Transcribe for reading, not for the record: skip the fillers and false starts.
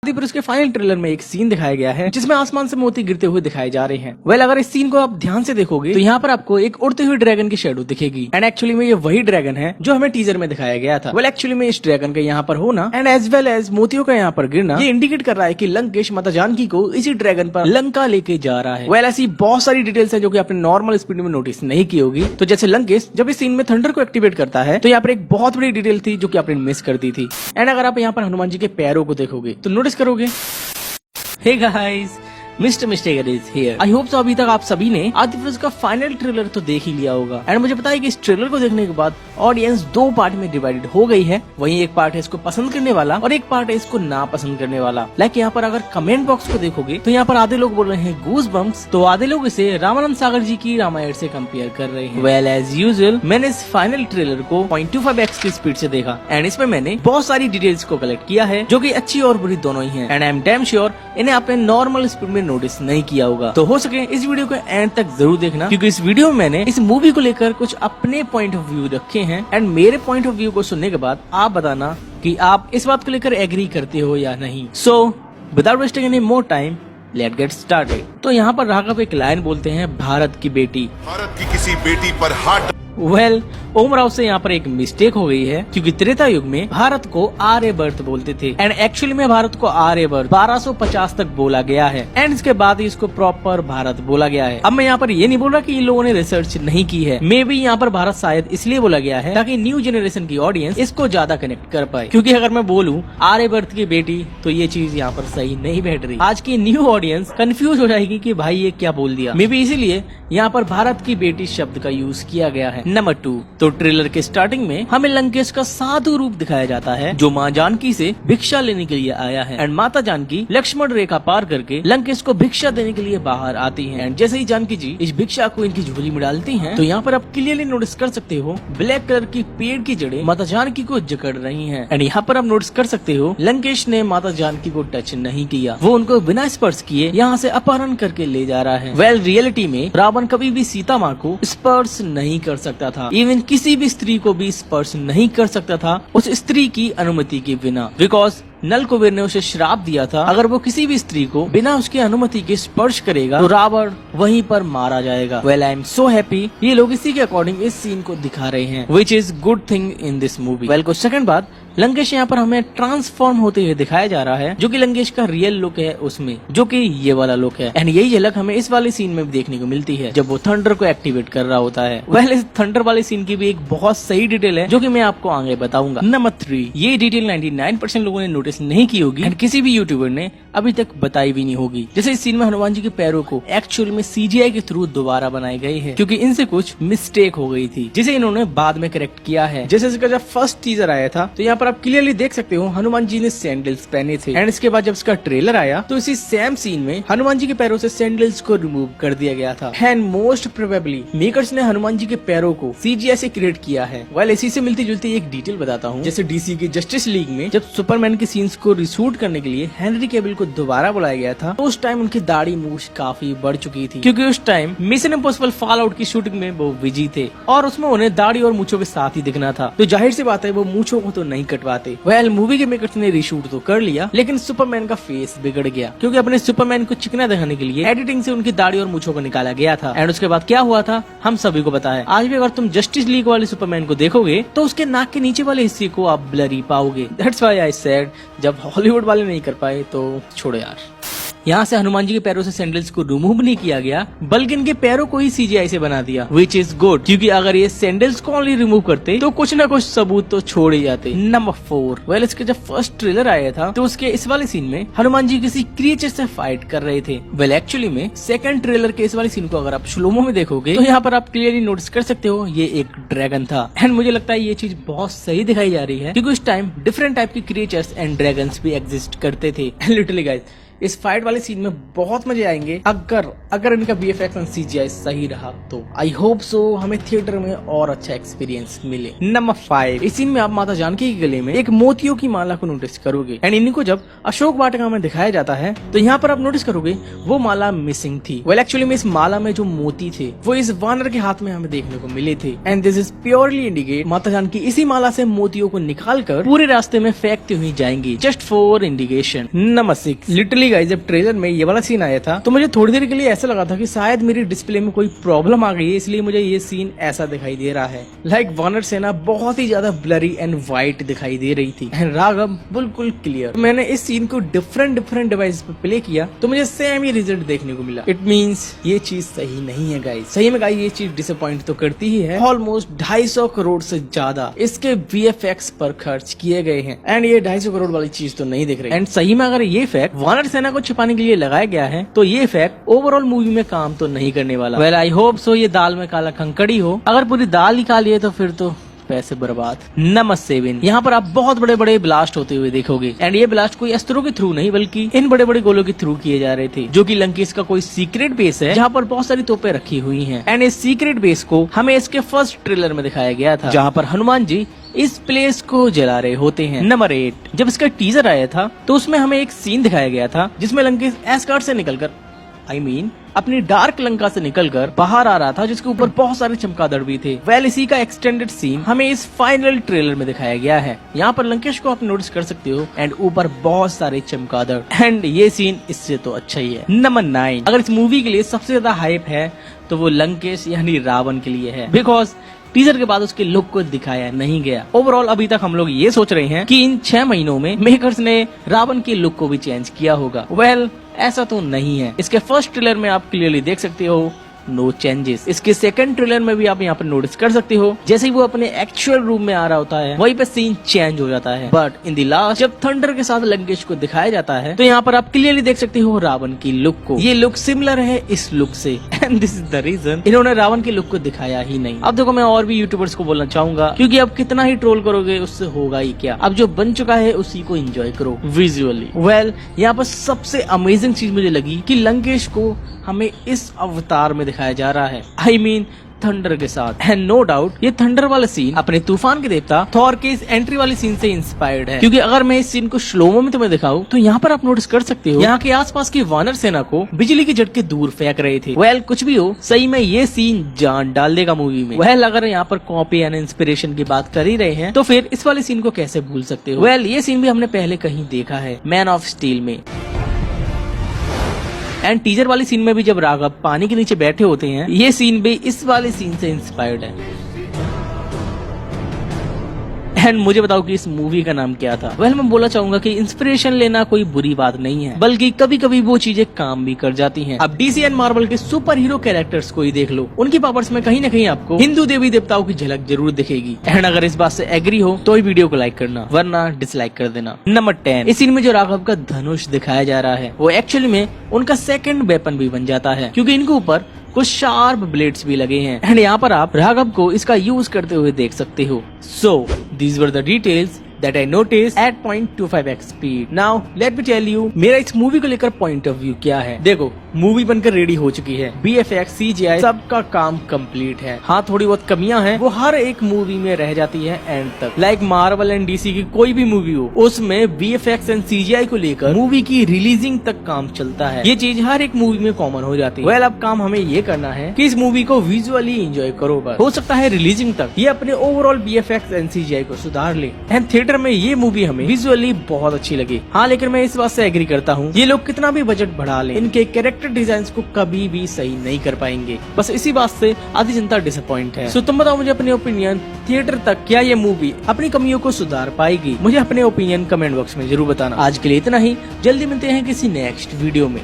पर उसके final trailer में एक सीन दिखाया गया है जिसमें आसमान से मोती गिरते हुए दिखाए जा रहे हैं। अगर इस सीन को आप ध्यान से देखोगे तो यहाँ पर आपको एक उड़ते हुए ड्रैगन की शेडो दिखेगी एंड एक्चुअली में ये वही ड्रैगन है जो हमें टीजर में दिखाया गया था। एक्चुअली में इस ड्रैगन का यहाँ पर होना एंड एज वेल एज मोतियों का यहाँ पर गिरना ये इंडिकेट कर रहा है कि लंकेश माता जानकी को इसी ड्रैगन पर लंका लेके जा रहा है। ऐसी बहुत सारी डिटेल्स है जो कि आपने नॉर्मल स्पीड में नोटिस नहीं की होगी। तो जैसे लंकेश जब इस सीन में थंडर को एक्टिवेट करता है तो यहाँ पर एक बहुत बड़ी डिटेल थी जो कि आपने मिस कर दी थी। एंड अगर आप यहाँ पर हनुमान जी के पैरों को देखोगे तो नोटिस करोगे Hey guys, mister mistaker is here. I hope तो अभी तक आप सभी ने आतिफ का फाइनल ट्रेलर तो देख ही लिया होगा। एंड मुझे पता है कि इस ट्रेलर को देखने के बाद ऑडियंस दो पार्ट में डिवाइडेड हो गई है। वहीं एक पार्ट है इसको पसंद करने वाला और एक पार्ट है इसको ना पसंद करने वाला। यहाँ पर अगर कमेंट बॉक्स को देखोगे तो यहाँ पर आधे लोग बोल रहे हैं गूज बम्प्स, तो आधे लोग इसे रामानंद सागर जी की रामायण से कंपेयर कर रहे हैं। एज यूजुअल मैंने इस फाइनल ट्रेलर को 0.25x की स्पीड से देखा एंड इसमें मैंने बहुत सारी डिटेल्स को कलेक्ट किया है जो की अच्छी और बुरी दोनों ही है। And I am damn sure इन्हें आपने नॉर्मल स्पीड में नोटिस नहीं किया होगा। तो हो सके इस वीडियो को एंड तक जरूर देखना, क्योंकि इस वीडियो में मैंने इस मूवी को लेकर कुछ अपने पॉइंट ऑफ व्यू रखे हैं एंड मेरे पॉइंट ऑफ व्यू को सुनने के बाद आप बताना कि आप इस बात को लेकर एग्री करते हो या नहीं। So without wasting any more time let get started. तो यहाँ पर राघव एक लाइन बोलते हैं, भारत की बेटी, भारत की किसी बेटी पर हाथ ओम राव से यहाँ पर एक मिस्टेक हो गई है, क्योंकि त्रेता युग में भारत को आर्यवर्त बोलते थे एंड एक्चुअली में भारत को आर्यवर्त 1250 तक बोला गया है एंड इसके बाद इसको प्रॉपर भारत बोला गया है। अब मैं यहाँ पर ये नहीं बोल रहा कि इन लोगों ने रिसर्च नहीं की है, मे बी यहाँ पर भारत शायद इसलिए बोला गया है ताकि न्यू जनरेशन की ऑडियंस इसको ज्यादा कनेक्ट कर पाए। क्योंकि अगर मैं बोलूँ आर्यवर्त की बेटी तो ये चीज यहाँ पर सही नहीं बैठ रही। आज की न्यू ऑडियंस कंफ्यूज हो जाएगी कि भाई ये क्या बोल दिया। मे बी इसीलिए यहाँ पर भारत की बेटी शब्द का यूज किया गया है। नंबर 2, तो ट्रेलर के स्टार्टिंग में हमें लंकेश का साधु रूप दिखाया जाता है जो माँ जानकी से भिक्षा लेने के लिए आया है एंड माता जानकी लक्ष्मण रेखा पार करके लंकेश को भिक्षा देने के लिए बाहर आती हैं एंड जैसे ही जानकी जी इस भिक्षा को इनकी झोली में डालती हैं तो यहाँ पर आप क्लियरली नोटिस कर सकते हो ब्लैक कलर की पेड़ की जड़ें माता जानकी को जकड़ रही हैं एंड यहाँ पर आप नोटिस कर सकते हो लंकेश ने माता जानकी को टच नहीं किया, वो उनको बिना स्पर्श किए यहाँ से अपहरण करके ले जा रहा है। रियलिटी में रावण कभी भी सीता माँ को स्पर्श नहीं कर सकता था, इवन किसी भी स्त्री को भी स्पर्श नहीं कर सकता था उस स्त्री की अनुमति के बिना, बिकॉज नल कुबेर ने उसे श्राप दिया था अगर वो किसी भी स्त्री को बिना उसकी अनुमति के स्पर्श करेगा तो रावण वहीं पर मारा जाएगा। आई एम सो हैप्पी ये लोग इसी के अकॉर्डिंग इस सीन को दिखा रहे हैं, which is good thing in this movie. कुछ सेकंड बाद लंकेश यहाँ पर हमें ट्रांसफॉर्म होते हुए दिखाया जा रहा है, जो कि लंकेश का रियल लुक है उसमें, जो कि ये वाला लुक है एंड यही झलक हमें इस वाले सीन में भी देखने को मिलती है जब वो थंडर को एक्टिवेट कर रहा होता है। इस थंडर वाले सीन की भी एक बहुत सही डिटेल है जो कि मैं आपको आगे बताऊंगा। नंबर 3, ये डिटेल 99% लोगों ने नोटिस नहीं की होगी एंड किसी भी यूट्यूबर ने अभी तक बताई भी नहीं होगी। जैसे इस सीन में हनुमान जी के पैरों को एक्चुअल में CGI के थ्रू दोबारा बनाए गए हैं, क्योंकि इनसे कुछ मिस्टेक हो गई थी जिसे इन्होंने बाद में करेक्ट किया है। जैसे इसका जब फर्स्ट टीजर आया था तो यहाँ पर आप क्लियरली देख सकते हो हनुमान जी ने सैंडल्स पहने थे एंड इसके बाद जब इसका ट्रेलर आया तो इसी सेम सीन में हनुमान जी के पैरों से सैंडल्स को रिमूव कर दिया गया था एंड मोस्ट प्रोबेबली मेकर्स ने हनुमान जी के पैरों को CGI से क्रिएट किया है। इसी से मिलती जुलती एक डिटेल बताता हूँ। जैसे DC की जस्टिस लीग में जब सुपरमैन के सीन्स को रिशूट करने के लिए हेनरी केविल को दोबारा बुलाया गया था तो उस टाइम उनकी दाढ़ी मूछ काफी बढ़ चुकी थी, क्योंकि उस time mission impossible fall out की शूटिंग में वो बिजी थे और उसमें उन्हें दाढ़ी और मूछों के साथ ही दिखना था, तो जाहिर सी बात है वो मूछों को तो नहीं कटवाते। मूवी के मेकर्स ने रिशूट तो कर लिया लेकिन सुपरमैन का फेस बिगड़ गया, क्योंकि अपने सुपरमैन को चिकना दिखाने के लिए एडिटिंग से उनकी दाढ़ी और मूछों को निकाला गया था एंड उसके बाद क्या हुआ था हम सभी को पता है। आज भी अगर तुम जस्टिस लीग वाले सुपरमैन को देखोगे तो उसके नाक के नीचे वाले हिस्से को आप ब्लरी पाओगे। दैट्स व्हाई आई सेड जब हॉलीवुड वाले नहीं कर पाए तो छोड़ो यार। यहाँ से हनुमान जी के पैरों से सैंडल्स को रिमूव नहीं किया गया बल्कि इनके पैरों को ही CGI से बना दिया, विच इज गुड, क्योंकि अगर ये सैंडल्स को ओनली रिमूव करते तो कुछ ना कुछ सबूत तो छोड़ ही जाते। नंबर 4, इसके जब फर्स्ट ट्रेलर आया था तो उसके इस वाले सीन में हनुमान जी किसी क्रिएचर से फाइट कर रहे थे। एक्चुअली में सेकंड ट्रेलर के इस वाले सीन को अगर आप स्लोमो में देखोगे तो यहाँ पर आप क्लियरली नोटिस कर सकते हो ये एक ड्रैगन था एंड मुझे लगता है ये चीज बहुत सही दिखाई जा रही है, क्योंकि उस टाइम डिफरेंट टाइप के क्रिएचर्स एंड ड्रैगन्स भी एग्जिस्ट करते थे। लिटरली गाइस इस फाइट वाले सीन में बहुत मजे आएंगे अगर इनका VFX एंड CGI सही रहा तो। आई होप सो हमें थिएटर में और अच्छा एक्सपीरियंस मिले। नंबर 5, इस सीन में आप माता जानकी के गले में एक मोतियों की माला को नोटिस करोगे एंड इन्हीं को जब अशोक वाटिका में दिखाया जाता है तो यहाँ पर आप नोटिस करोगे वो माला मिसिंग थी। वेल एक्चुअली में इस माला में जो मोती थे वो इस वानर के हाथ में हमें देखने को मिले थे and this is purely indicate माता जानकी इसी माला से मोतियों को निकाल कर पूरे रास्ते में फेंकती हुई जाएंगी, just for indication. Number 6, literally guys जब ट्रेलर में ये वाला सीन आया था तो मुझे थोड़ी देर के लिए ऐसा लगा था कि शायद मेरी डिस्प्ले में कोई प्रॉब्लम आ गई है, इसलिए मुझे ये सीन ऐसा दिखाई दे रहा है। लाइक वानर सेना बहुत ही ज्यादा ब्लरी एंड व्हाइट दिखाई दे रही थी एंड राघव बिल्कुल क्लियर। मैंने इस सीन को डिफरेंट डिवाइस पे प्ले किया तो मुझे सेम ही रिजल्ट देखने को मिला। इट मींस ये चीज सही नहीं है गाइस। सही में गाइस ये चीज डिसअपॉइंट तो करती ही है। ऑलमोस्ट 250 करोड़ से ज्यादा इसके VFX पर खर्च किए गए हैं एंड ये 250 करोड़ वाली चीज तो नहीं दिख रही। एंड सही में अगर ये फैक्ट वानर सेना को छिपाने के लिए लगाया गया है तो ये फैक्ट ओवरऑल मूवी में काम तो नहीं करने वाला। वेल आई होप सो ये दाल में काला कंकड़ी हो। अगर पूरी दाल निकाली है तो फिर तो पैसे बर्बाद। नंबर 7, यहाँ पर आप बहुत बड़े बड़े ब्लास्ट होते हुए देखोगे एंड ये ब्लास्ट कोई अस्त्रों के थ्रू नहीं बल्कि इन बड़े बड़े गोलों के थ्रू किए जा रहे थे, जो कि लंकेश का कोई सीक्रेट बेस है जहाँ पर बहुत सारी तोपें रखी हुई हैं। एंड इस सीक्रेट बेस को हमें इसके फर्स्ट ट्रेलर में दिखाया गया था जहाँ पर हनुमान जी इस प्लेस को जला रहे होते हैं। नंबर 8, जब इसका टीजर आया था तो उसमें हमें एक सीन दिखाया गया था जिसमें लंकेश एस्गार्ड से निकलकर अपनी डार्क लंका से निकलकर बाहर आ रहा था जिसके ऊपर बहुत सारे चमगादड़ भी थे। वेल इसी का एक्सटेंडेड सीन हमें इस फाइनल ट्रेलर में दिखाया गया है। यहाँ पर लंकेश को आप नोटिस कर सकते हो एंड ऊपर बहुत सारे चमगादड़ एंड ये सीन इससे तो अच्छा ही है। नंबर 9, अगर इस मूवी के लिए सबसे ज्यादा हाइप है तो वो लंकेश यानी रावण के लिए है, बिकॉज टीजर के बाद उसके लुक को दिखाया नहीं गया। ओवरऑल अभी तक हम लोग ये सोच रहे हैं कि इन 6 महीनों में मेकर्स ने रावण के लुक को भी चेंज किया होगा। वेल ऐसा तो नहीं है। इसके फर्स्ट ट्रेलर में आप क्लियरली देख सकते हो नो चेंजेस। इसके सेकंड ट्रेलर में भी आप यहाँ पर नोटिस कर सकते हो जैसे ही वो अपने एक्चुअल रूम में आ रहा होता है वहीं पे सीन चेंज हो जाता है। बट इन द लास्ट जब थंडर के साथ लंकेश को दिखाया जाता है तो यहाँ पर आप क्लियरली देख सकते हो रावण की लुक को। ये लुक सिमिलर है इस लुक से and this is the reason इन्होंने रावण की लुक को दिखाया ही नहीं। अब देखो मैं और भी यूट्यूबर्स को बोलना चाहूंगा क्योंकि अब कितना ही ट्रोल करोगे उससे होगा ही क्या। अब जो बन चुका है उसी को एंजॉय करो विजुअली। वेल यहाँ पर सबसे अमेजिंग चीज मुझे लगी कि लंकेश को हमें इस अवतार में दिखाया जा रहा है, थंडर के साथ। एंड नो डाउट ये थंडर वाला सीन अपने तूफान के देवता थॉर के इस एंट्री वाली सीन से इंस्पायर्ड है। क्योंकि अगर मैं इस सीन को स्लोमो में तुम्हें दिखाऊं तो यहाँ पर आप नोटिस कर सकते हो यहाँ के आसपास की वानर सेना को बिजली के झटके दूर फेंक रहे थे। वेल कुछ भी हो सही में ये सीन जान डाल देगा मूवी में। वेल अगर यहाँ पर कॉपी एंड इंस्पिरेशन की बात कर ही रहे हैं तो फिर इस वाले सीन को कैसे भूल सकते हो। वेल ये सीन भी हमने पहले कहीं देखा है, मैन ऑफ स्टील में। एंड टीजर वाली सीन में भी जब राघव पानी के नीचे बैठे होते हैं ये सीन भी इस वाले सीन से इंस्पायर्ड है। एंड मुझे बताओ कि इस मूवी का नाम क्या था। वेल मैं बोलना चाहूंगा कि इंस्पिरेशन लेना कोई बुरी बात नहीं है, बल्कि कभी कभी वो चीजें काम भी कर जाती हैं। अब डीसी एंड मार्वल के सुपर हीरो कैरेक्टर्स को ही देख लो, उनकी पावर्स में कहीं ना कहीं आपको हिंदू देवी देवताओं की झलक जरूर दिखेगी। एंड अगर इस बात से एग्री हो तो ही वीडियो को लाइक करना वरना डिसलाइक कर देना। नंबर 10, इस सीन में जो राघव का धनुष दिखाया जा रहा है वो एक्चुअली में उनका सेकंड वेपन भी बन जाता है क्योंकि इनके ऊपर कुछ शार्प ब्लेड्स भी लगे हैं। एंड यहाँ पर आप राघव को इसका यूज करते हुए देख सकते हो। So these were the details that I noticed at 0.25x speed. Now let me tell you मेरा इस मूवी को लेकर पॉइंट ऑफ व्यू क्या है। देखो मूवी बनकर रेडी हो चुकी है, VFX CGI सबका काम कंप्लीट है। हाँ थोड़ी बहुत कमियां हैं वो हर एक मूवी में रह जाती है एंड तक। लाइक मार्वल एंड डीसी की कोई भी मूवी हो उसमें VFX एंड CGI को लेकर मूवी की रिलीजिंग तक काम चलता है। ये चीज हर एक मूवी में कॉमन हो जाती है। वेल अब काम हमें ये करना है कि इस मूवी को विजुअली एंजॉय करो। बस हो सकता है रिलीजिंग तक ये अपने ओवरऑल VFX एंड CGI को सुधार ले एंड थिएटर में ये मूवी हमें विजुअली बहुत अच्छी लगी। हाँ लेकिन मैं इस बात से एग्री करता हूँ ये लोग कितना भी बजट बढ़ा ले इनके कैरेक्टर डिजाइन को कभी भी सही नहीं कर पाएंगे। बस इसी बात से आधी जनता डिसअपॉइंट है। सो तुम बताओ मुझे अपनी ओपिनियन, थिएटर तक क्या ये मूवी अपनी कमियों को सुधार पाएगी? मुझे अपने ओपिनियन कमेंट बॉक्स में जरूर बताना। आज के लिए इतना ही, जल्दी मिलते हैं किसी नेक्स्ट वीडियो में।